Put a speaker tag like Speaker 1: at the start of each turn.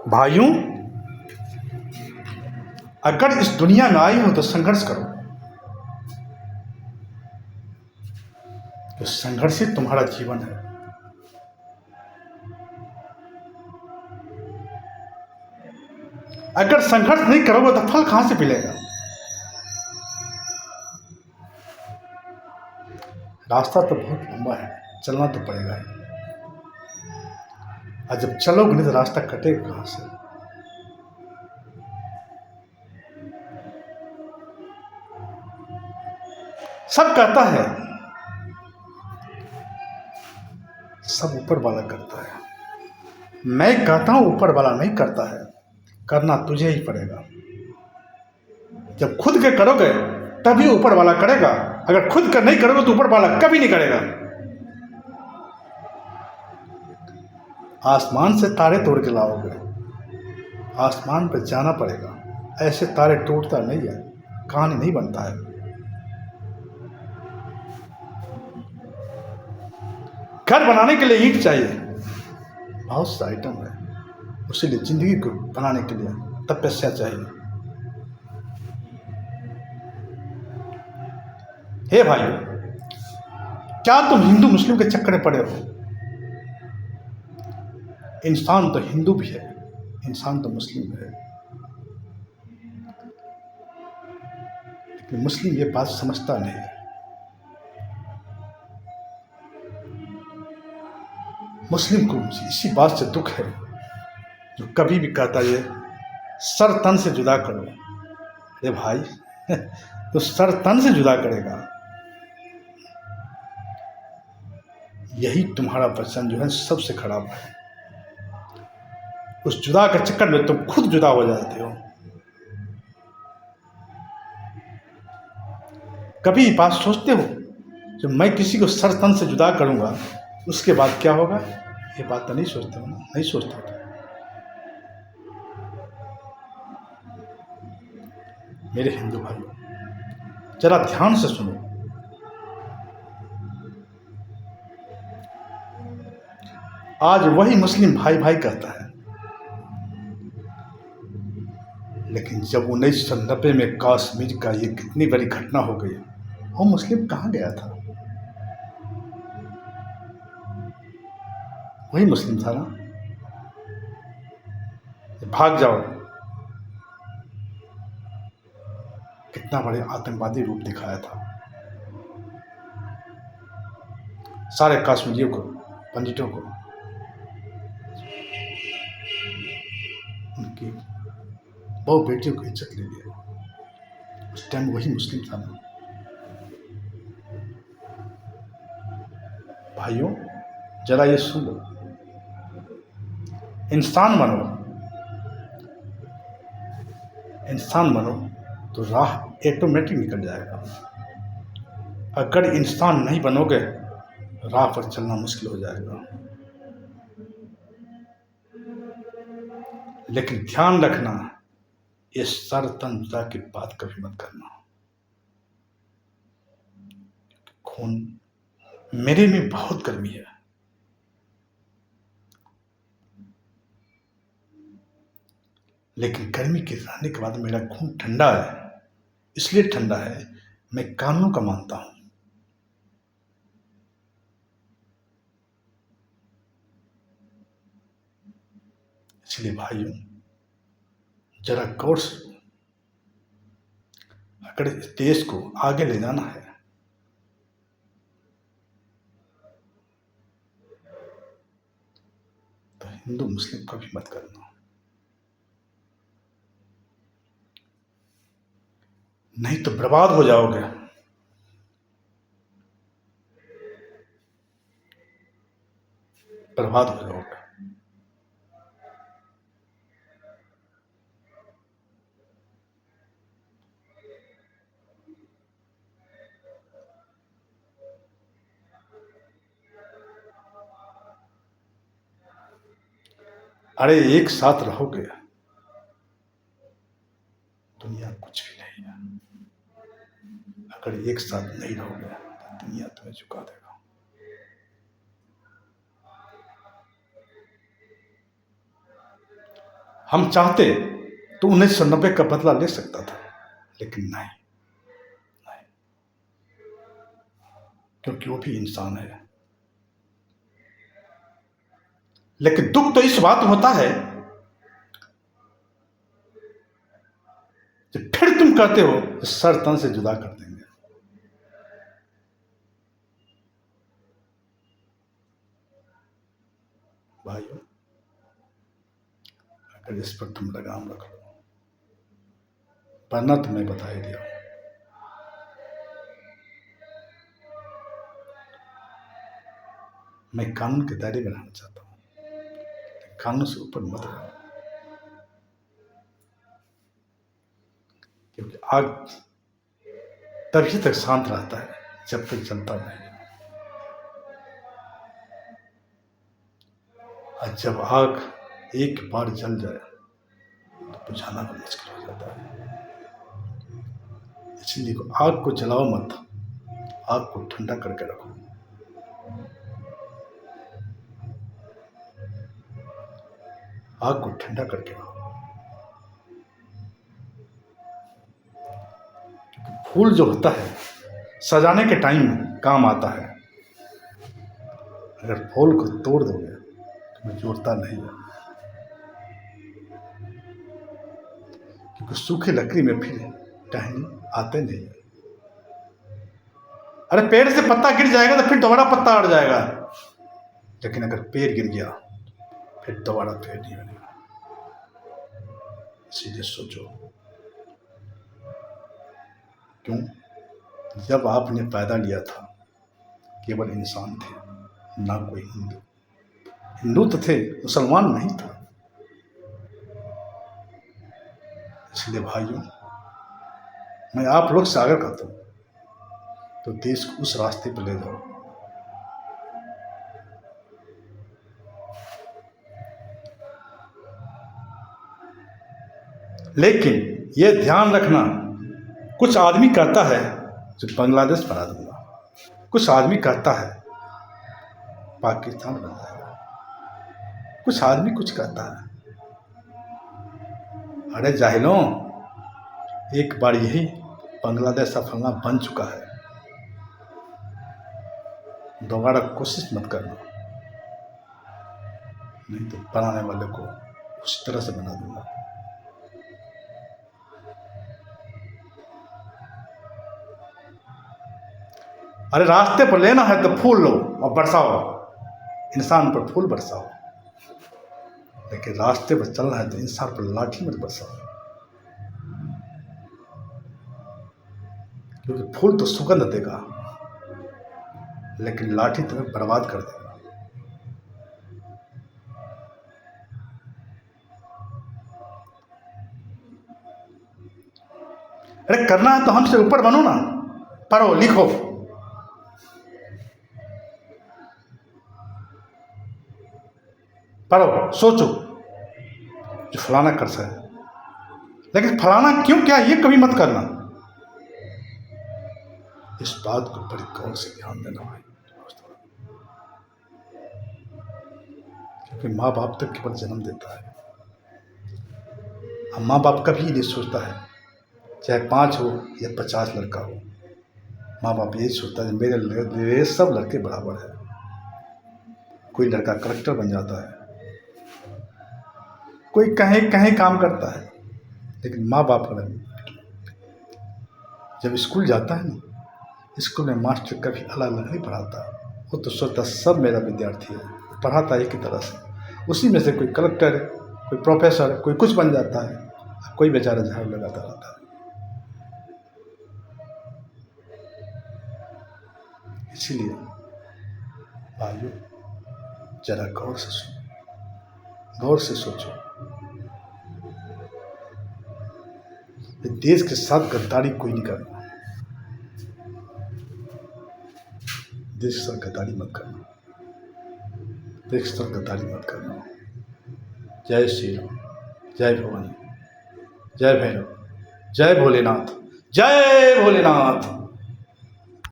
Speaker 1: भाइयों, अगर इस दुनिया में आई हो तो संघर्ष करो, तो संघर्ष ही तुम्हारा जीवन है। अगर संघर्ष नहीं करोगे तो फल कहां से मिलेगा? रास्ता तो बहुत लंबा है, चलना तो पड़ेगा ही। और जब चलोगे नहीं तो रास्ता कटेगा कहां से? सब कहता है, सब ऊपर वाला करता है। मैं कहता हूं ऊपर वाला नहीं करता है, करना तुझे ही पड़ेगा। जब खुद के करोगे तभी ऊपर वाला करेगा, अगर खुद का नहीं करोगे तो ऊपर वाला कभी नहीं करेगा। आसमान से तारे तोड़ के लाओगे, आसमान पर जाना पड़ेगा। ऐसे तारे टूटता नहीं है, कहानी नहीं बनता है। घर बनाने के लिए ईंट चाहिए, बहुत सा आइटम है। उसीलिए जिंदगी को बनाने के लिए तपस्या चाहिए। हे भाइयों, क्या तुम हिंदू मुस्लिम के चक्कर में पड़े हो? इंसान तो हिंदू भी है, इंसान तो मुस्लिम भी है, लेकिन मुस्लिम ये बात समझता नहीं है। मुस्लिम को इसी बात से दुख है, जो कभी भी कहता ये सर तन से जुदा करो। अरे भाई, तो सर तन से जुदा करेगा, यही तुम्हारा वचन जो है सबसे खराब है। उस जुदा के चक्कर में तुम खुद जुदा हो जाते हो। कभी बात सोचते हो, जब मैं किसी को सर तन से जुदा करूंगा उसके बाद क्या होगा? ये बात तो नहीं सोचते हो ना? नहीं सोचते हो। मेरे हिंदू भाइयों, जरा ध्यान से सुनो। आज वही मुस्लिम भाई भाई कहता है, लेकिन जब 1990 में कश्मीर का ये कितनी बड़ी घटना हो गई, वो मुस्लिम कहाँ गया था? वही मुस्लिम था ना? भाग जाओ, कितना बड़े आतंकवादी रूप दिखाया था। सारे कश्मीरियों को, पंडितों को, उनकी बहु बेटियों को इज्जत ले लिया। उस टाइम वही मुस्लिम था ना? भाइयों, जरा ये सुन लो। इंसान बनो, इंसान बनो तो राह ऑटोमेटिक निकल जाएगा। अगर इंसान नहीं बनोगे, राह पर चलना मुश्किल हो जाएगा। लेकिन ध्यान रखना, ये सर तन जुदा की बात कभी मत करना। खून, मेरे में बहुत गर्मी है, लेकिन गर्मी के रहने के बाद मेरा खून ठंडा है। इसलिए ठंडा है, मैं कानून का मानता हूं। इसलिए भाइयों, जरा गौर से, अगर इस देश को आगे ले जाना है तो हिंदू मुस्लिम कभी मत करना, नहीं तो बर्बाद हो जाओगे। बर्बाद हो जाओगे। अरे एक साथ रहोगे, दुनिया कुछ भी नहीं है। अगर एक साथ नहीं रहोगे तो दुनिया तुम्हें झुका देगा। हम चाहते तो 1990 का बदला ले सकता था, लेकिन नहीं, क्योंकि वो भी इंसान है। लेकिन दुख तो इस बात में होता है कि फिर तुम कहते हो कि सर तन से जुदा कर देंगे। भाइयों, अगर इस पर तुम लगाम रख लो, वरना तुम्हें बता ही दिया, मैं कानून के दायरे में रहना चाहता हूं, कानून से ऊपर मत रहो, क्योंकि आग तभी तक शांत रहता है जब तक जलता नहीं, और जब आग एक बार जल जाए तो बुझाना भी मुश्किल हो जाता है। इसलिए आग को जलाओ मत, आग को ठंडा करके रखो। आग को ठंडा करके रखो, क्योंकि फूल जो होता है सजाने के टाइम काम आता है, अगर फूल को तोड़ दोगे तो वो जोड़ता नहीं है, क्योंकि सूखी लकड़ी में फिर टहनी आते नहीं है। अरे पेड़ से पत्ता गिर जाएगा तो फिर दोबारा पत्ता अड़ जाएगा, लेकिन अगर पेड़ गिर गया फिर दोबारा पेड़ नहीं बनेगा। इसीलिए सोचो, क्यों? जब आपने पैदा लिया था केवल इंसान थे, ना कोई हिंदू तो थे, मुसलमान नहीं था। इसलिए भाइयों, मैं आप लोग से आग्रह करता हूं तो देश को उस रास्ते पर ले जाओ, लेकिन यह ध्यान रखना, कुछ आदमी कहता है जो बांग्लादेश बना दूंगा, कुछ आदमी कहता है पाकिस्तान बन जाएगा, कुछ आदमी कुछ कहता है। अरे जाहिलों, एक बार यही बांग्लादेश सफलना बन चुका है, दोबारा कोशिश मत करना, नहीं तो बनाने वाले को उस तरह से बना दूंगा। अरे रास्ते पर लेना है तो फूल लो और बरसाओ, इंसान पर फूल बरसाओ, लेकिन रास्ते पर चलना है तो इंसान पर लाठी मत बरसाओ, क्योंकि फूल तो सुगंध देगा, लेकिन लाठी तुम्हें बर्बाद कर देगा। अरे करना है तो हमसे ऊपर बनो ना, पढ़ो लिखो, पढ़ो सोचो जो फलाना कर सके, लेकिन फलाना क्यों क्या ये कभी मत करना। इस बात को बड़ी गौर से ध्यान देना भाई, क्योंकि माँ बाप तक केवल जन्म देता है, अब माँ बाप कभी नहीं सोचता है चाहे 5 हो या 50 लड़का हो, माँ बाप यही सोचता है मेरे सब लड़के बराबर है। कोई लड़का कलेक्टर बन जाता है, कोई कहीं कहीं काम करता है, लेकिन माँ बाप का नहीं। जब स्कूल जाता है ना, स्कूल में मास्टर कभी अलग अलग नहीं पढ़ाता, वो तो सोचता सब मेरा विद्यार्थी है, पढ़ाता एक ही तरह से, उसी में से कोई कलेक्टर, कोई प्रोफेसर, कोई कुछ बन जाता है, कोई बेचारा झाड़ू लगाता रहता है। इसीलिए भाइयों, जरा गौर से सुनो, गौर से सोचो, देश के साथ गद्दारी कोई नहीं करना, देश के साथ गद्दारी मत करना, देश के साथ गद्दारी मत करना। जय श्री राम, जय भवानी, जय भैरव, जय भोलेनाथ, जय भोलेनाथ।